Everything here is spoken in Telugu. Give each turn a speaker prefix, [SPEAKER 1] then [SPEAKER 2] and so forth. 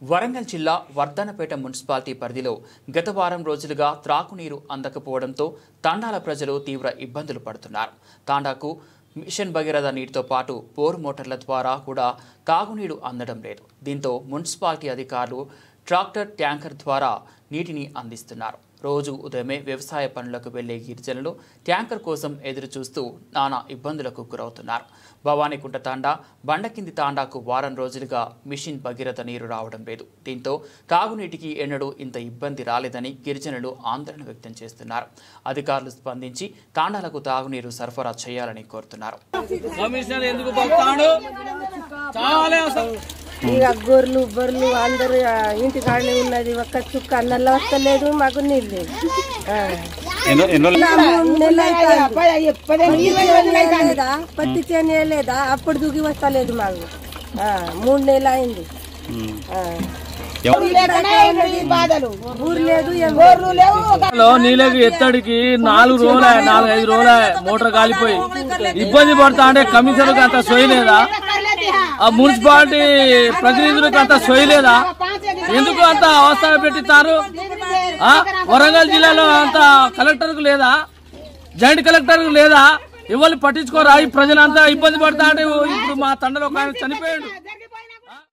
[SPEAKER 1] వరంగల్ జిల్లా వర్ధనపేట మున్సిపాలిటీ పరిధిలో గత వారం రోజులుగా త్రాగునీరు అందకపోవడంతో తాండాల ప్రజలు తీవ్ర ఇబ్బందులు పడుతున్నారు. తాండాకు మిషన్ భగీరథ నీటితో పాటు బోర్ మోటార్ల ద్వారా కూడా తాగునీరు అందడం లేదు. దీంతో మున్సిపాలిటీ అధికారులు ట్రాక్టర్ ట్యాంకర్ ద్వారా నీటిని అందిస్తున్నారు. రోజు ఉదయమే వ్యవసాయ పనులకు వెళ్లే గిరిజనులు ట్యాంకర్ కోసం ఎదురు చూస్తూ నానా ఇబ్బందులకు గురవుతున్నారు. భవానీకుంట తాండా, బండకింది తాండాకు వారం రోజులుగా మిషన్ భగీరథ నీరు రావడం లేదు. దీంతో తాగునీటికి ఎన్నడూ ఇంత ఇబ్బంది రాలేదని గిరిజనులు ఆందోళన వ్యక్తం చేస్తున్నారు. అధికారులు స్పందించి తాండాలకు తాగునీరు సరఫరా చేయాలని కోరుతున్నారు.
[SPEAKER 2] ఇక గొర్రెలు బొర్రెలు అందరూ ఇంటి కాడనే ఉన్నది. ఒక్క చుక్క అన్నల్లో వస్తలేదు, మాకు నీళ్ళు లేదు. పత్తి చేనే లేదా, అప్పుడు దుగి వస్తలేదు మాకు. 3 నెలలు అయింది.
[SPEAKER 3] నీళ్ళకి ఎత్తడికి 4 రోజులు 4-5 రోజులు మోటార్ కాలిపోయి ఇబ్బంది పడతా అంటే కమిషనర్కి అంత సోయలేదా? ఆ మున్సిపాలిటీ ప్రతినిధులకు అంత సోయలేదా? ఎందుకు అంత అవస్థ పెట్టిస్తారు? వరంగల్ జిల్లాలో అంత కలెక్టర్కు లేదా? జాయింట్ కలెక్టర్కు లేదా? ఎవరు పట్టించుకోరా? ఈ ప్రజలంతా ఇబ్బంది పడతా అంటే ఇప్పుడు మా తండ్రిలో చనిపోయాడు.